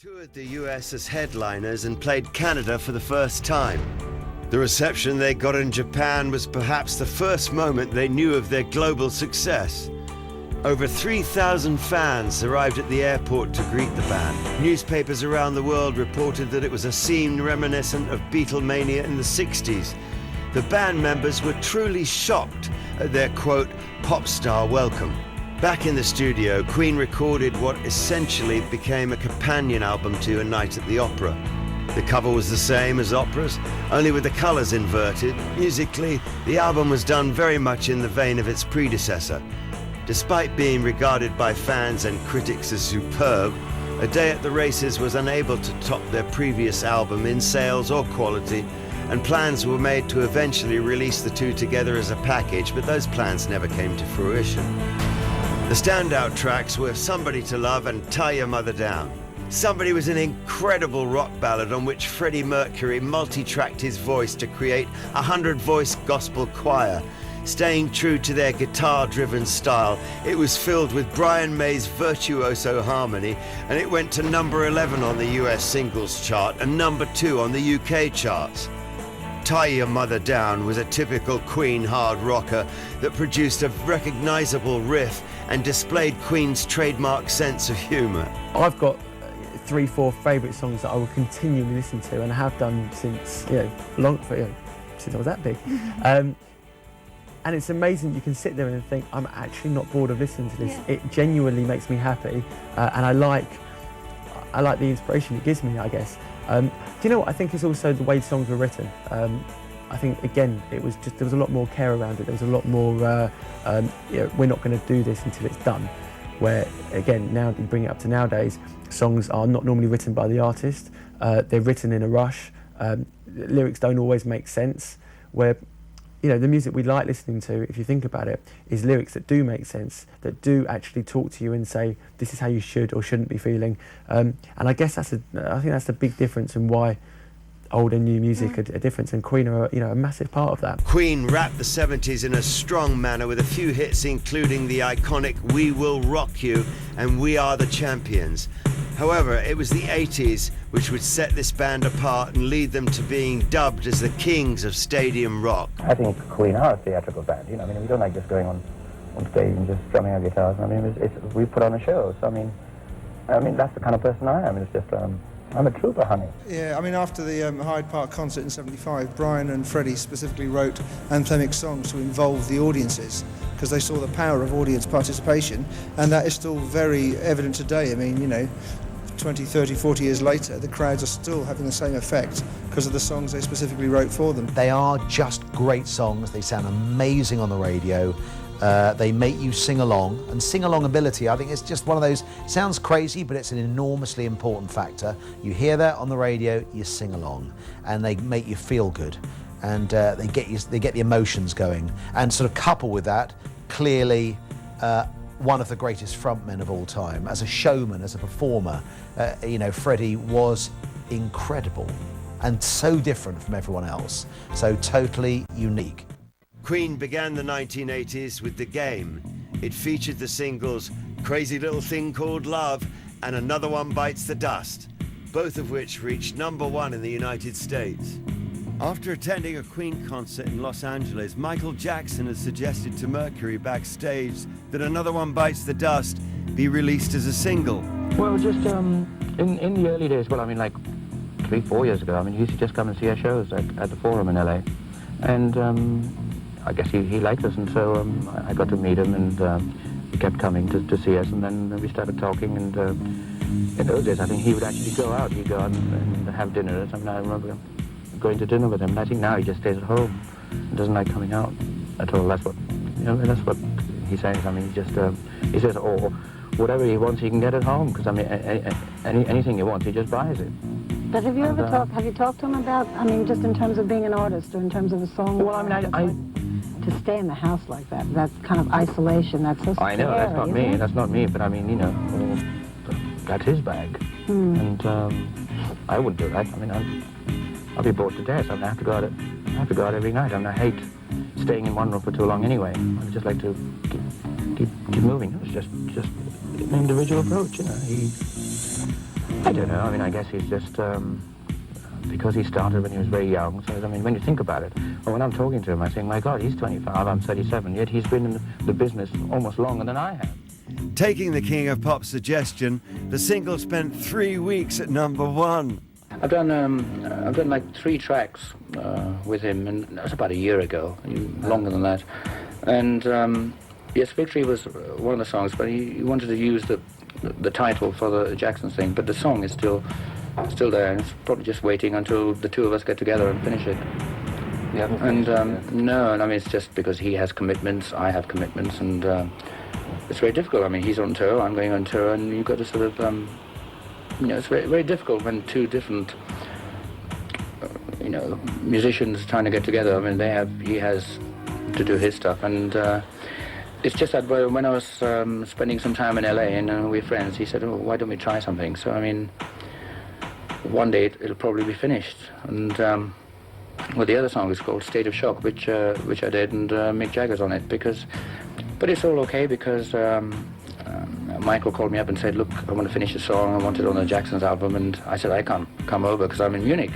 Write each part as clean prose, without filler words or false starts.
Toured the US as headliners and played Canada for the first time. The reception they got in Japan was perhaps the first moment they knew of their global success. Over 3,000 fans arrived at the airport to greet the band. Newspapers around the world reported that it was a scene reminiscent of Beatlemania in the 60s. The band members were truly shocked at their, quote, pop star welcome. Back in the studio, Queen recorded what essentially became a companion album to A Night at the Opera. The cover was the same as Opera's, only with the colours inverted. Musically, the album was done very much in the vein of its predecessor. Despite being regarded by fans and critics as superb, A Day at the Races was unable to top their previous album in sales or quality, and plans were made to eventually release the two together as a package, but those plans never came to fruition. The standout tracks were Somebody to Love and Tie Your Mother Down. Somebody was an incredible rock ballad on which Freddie Mercury multi-tracked his voice to create a 100-voice gospel choir. Staying true to their guitar-driven style, it was filled with Brian May's virtuoso harmony, and it went to number 11 on the US singles chart and number 2 on the UK charts. Tie Your Mother Down was a typical Queen hard rocker that produced a recognisable riff and displayed Queen's trademark sense of humour. I've got 3-4 favourite songs that I will continually listen to, and I have done since since I was that big. And it's amazing you can sit there and think, I'm actually not bored of listening to this. Yeah. It genuinely makes me happy, and I like the inspiration it gives me, I guess. Do you know what? I think it's also the way songs were written. I think, again, there was a lot more care around it. There was a lot more, we're not going to do this until it's done. Where, again, now you bring it up to nowadays, songs are not normally written by the artist. They're written in a rush. Lyrics don't always make sense. Where, the music we like listening to, if you think about it, is lyrics that do make sense, that do actually talk to you and say, this is how you should or shouldn't be feeling. And I guess I think that's the big difference in why old and new music are different, and Queen are a massive part of that. Queen wrapped the 70s in a strong manner with a few hits including the iconic We Will Rock You and We Are the Champions. However, it was the 80s which would set this band apart and lead them to being dubbed as the kings of stadium rock. I think Queen are a theatrical band, we don't like just going on stage and just strumming our guitars. We put on a show, so that's the kind of person I am. It's just, I'm a trooper, honey. Yeah, after the Hyde Park concert in '75, Brian and Freddie specifically wrote anthemic songs to involve the audiences because they saw the power of audience participation, and that is still very evident today. 20, 30, 40 years later, the crowds are still having the same effect because of the songs they specifically wrote for them. They are just great songs. They sound amazing on the radio. They make you sing along, and sing-along ability, I think it's just one of those, sounds crazy, but it's an enormously important factor. You hear that on the radio, you sing along, and they make you feel good, and they get the emotions going. And sort of couple with that, clearly one of the greatest frontmen of all time. As a showman, as a performer, Freddie was incredible and so different from everyone else, so totally unique. Queen began the 1980s with The Game. It featured the singles Crazy Little Thing Called Love and Another One Bites the Dust, both of which reached number 1 in the United States. After attending a Queen concert in Los Angeles, Michael Jackson had suggested to Mercury backstage that Another One Bites the Dust be released as a single. Well, just in the early days, 3-4 years ago, he used to just come and see our shows at the Forum in LA. And I guess he liked us, and so I got to meet him, and he kept coming to see us, and then we started talking, and in those days I think he would actually go out. He'd go out and have dinner or something. I remember going to dinner with him, and I think now he just stays at home and doesn't like coming out at all. That's what he says. He says, whatever he wants he can get at home, because anything he wants he just buys it. But have you talked to him about, just in terms of being an artist or in terms of a song? Well, to stay in the house like that kind of isolation, that's so scary. I know, that's not me, but that's his bag. And I wouldn't do that. I'll be bored to death. I have to go out every night. I hate staying in one room for too long anyway. I just like to keep moving. It's just an individual approach, I don't know. I mean, I guess he's just because he started when he was very young. So I mean, when you think about it, well, when I'm talking to him, I think, my God, he's 25, I'm 37. Yet he's been in the business almost longer than I have. Taking the King of Pop's suggestion, the single spent 3 weeks at #1. I've done like 3 tracks with him, and that was about a year ago, longer than that. And yes, Victory was one of the songs, but he wanted to use the title for the Jackson thing, but the song is still there, and it's probably just waiting until the two of us get together and finish it. Yeah. And no, and I mean, it's just because he has commitments, I have commitments, and it's very difficult. I mean, he's on tour, I'm going on tour, and you've got to sort of, it's very, very difficult when 2 different, musicians trying to get together. I mean, he has to do his stuff, and it's just that when I was spending some time in LA and we're friends, he said, oh, why don't we try something? So, I mean, one day it'll probably be finished. And, well, the other song is called State of Shock, which I did, and Mick Jagger's on it, but it's all okay because Michael called me up and said, look, I want to finish the song, I want it on the Jackson's album, and I said, I can't come over because I'm in Munich.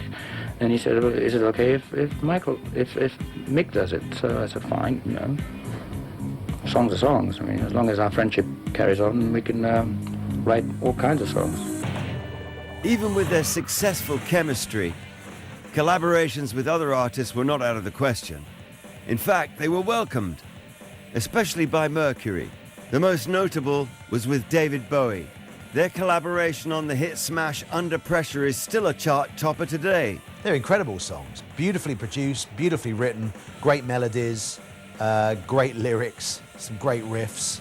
And he said, well, is it okay if Mick does it? So I said, fine, songs are songs. I mean, as long as our friendship carries on, we can write all kinds of songs. Even with their successful chemistry, collaborations with other artists were not out of the question. In fact, they were welcomed, especially by Mercury. The most notable was with David Bowie. Their collaboration on the hit smash Under Pressure is still a chart topper today. They're incredible songs, beautifully produced, beautifully written, great melodies, great lyrics, some great riffs.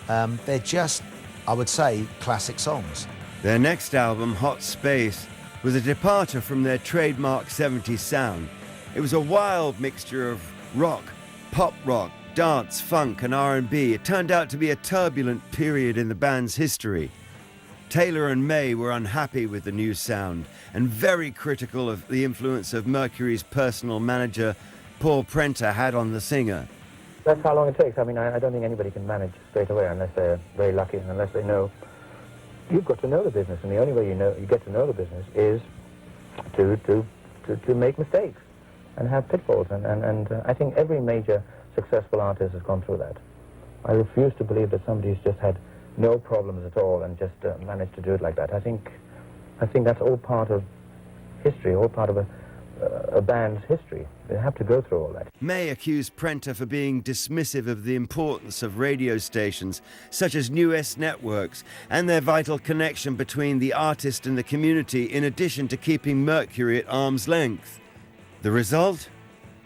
They're just, I would say, classic songs. Their next album, Hot Space, was a departure from their trademark 70s sound. It was a wild mixture of rock, pop rock, dance, funk and R&B. It turned out to be a turbulent period in the band's history. Taylor and May were unhappy with the new sound and very critical of the influence of Mercury's personal manager, Paul Prenter, had on the singer. That's how long it takes. I mean, I don't think anybody can manage straight away unless they're very lucky and unless they know. You've got to know the business, and the only way you get to know the business is to make mistakes and have pitfalls. And I think every major successful artist has gone through that. I refuse to believe that somebody's just had no problems at all and just managed to do it like that. I think that's all part of history, all part of a band's history. They have to go through all that. May accused Prenter for being dismissive of the importance of radio stations such as New S networks and their vital connection between the artist and the community, in addition to keeping Mercury at arm's length. The result?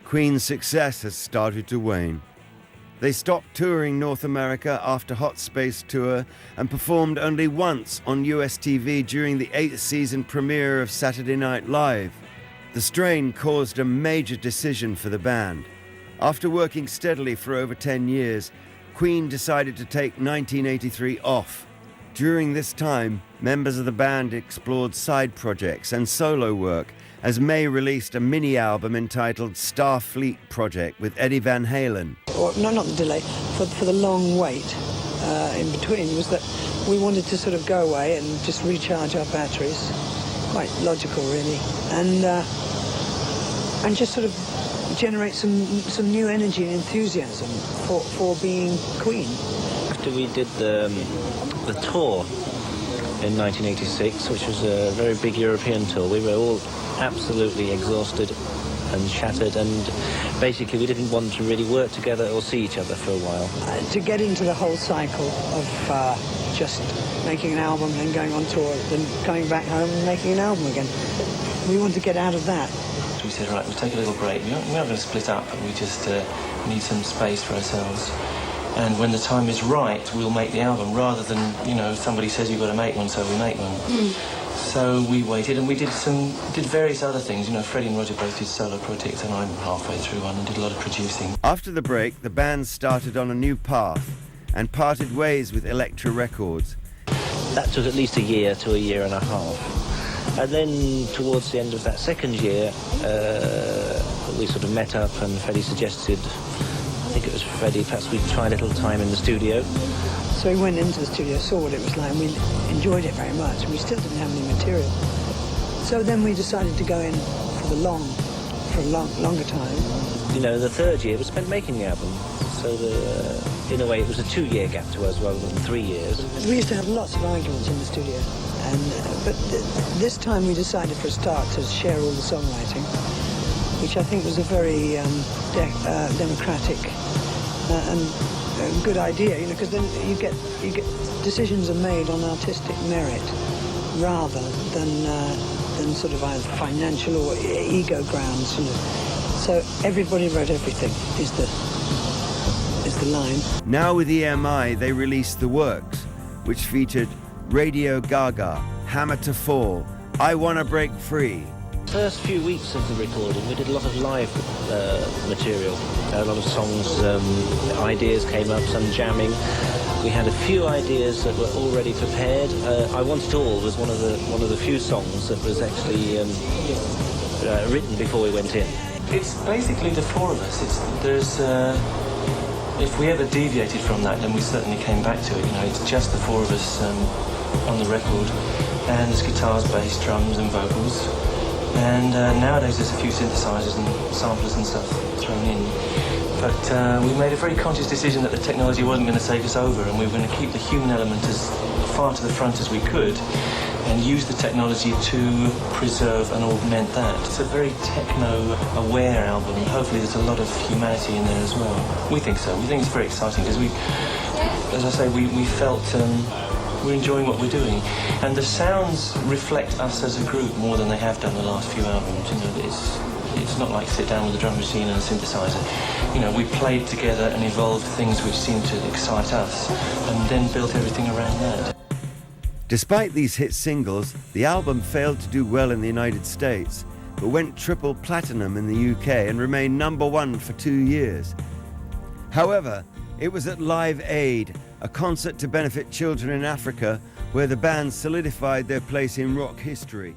Queen's success has started to wane. They stopped touring North America after Hot Space Tour and performed only once on US TV during the 8th season premiere of Saturday Night Live. The strain caused a major decision for the band. After working steadily for over 10 years, Queen decided to take 1983 off. During this time, members of the band explored side projects and solo work, as May released a mini-album entitled Starfleet Project with Eddie Van Halen. Not the delay, for the long wait in between, was that we wanted to sort of go away and just recharge our batteries. Quite logical, really. And just sort of generate some new energy and enthusiasm for being Queen. After we did the tour in 1986, which was a very big European tour, we were all absolutely exhausted and shattered, and basically we didn't want to really work together or see each other for a while. To get into the whole cycle of just making an album and going on tour, then coming back home and making an album again. We want to get out of that. We said, right, we'll take a little break. We're not going to split up, but we just need some space for ourselves. And when the time is right, we'll make the album, rather than, somebody says you've got to make one, so we make one. So we waited, and we did various other things. Freddie and Roger both did solo projects, and I'm halfway through one and did a lot of producing. After the break, the band started on a new path and parted ways with Elektra Records. That took at least a year to a year and a half. And then towards the end of that second year, we sort of met up, and Freddie suggested, I think it was Freddie, perhaps we'd try a little time in the studio. So we went into the studio, saw what it was like, and we enjoyed it very much, and we still didn't have any material. So then we decided to go in for a longer time. You know, the third year was spent making the album. So in a way it was a 2-year gap to us rather than 3 years. We used to have lots of arguments in the studio, but this time we decided for a start to share all the songwriting, which I think was a very democratic and good idea, you know, because then you get decisions are made on artistic merit rather than sort of either financial or ego grounds, you know. So everybody wrote everything is the line. Now with EMI, they released The Works, which featured Radio Gaga, Hammer to Fall, I Wanna Break Free. First few weeks of the recording, we did a lot of live material. A lot of songs, ideas came up, some jamming. We had a few ideas that were already prepared. I Want It All was one of the few songs that was actually written before we went in. It's basically the four of us. If we ever deviated from that, then we certainly came back to it. You know, it's just the four of us on the record, and there's guitars, bass, drums, and vocals. And nowadays there's a few synthesizers and samplers and stuff thrown in. But we made a very conscious decision that the technology wasn't going to take us over, and we were going to keep the human element as far to the front as we could, and use the technology to preserve and augment that. It's a very techno-aware album, and hopefully there's a lot of humanity in there as well. We think so. We think it's very exciting because as I say, we felt we're enjoying what we're doing, and the sounds reflect us as a group more than they have done the last few albums. You know, it's not like sit down with a drum machine and a synthesizer. You know, we played together and evolved things which seemed to excite us, and then built everything around that. Despite these hit singles, the album failed to do well in the United States, but went triple platinum in the UK and remained #1 for 2 years. However, it was at Live Aid, a concert to benefit children in Africa, where the band solidified their place in rock history.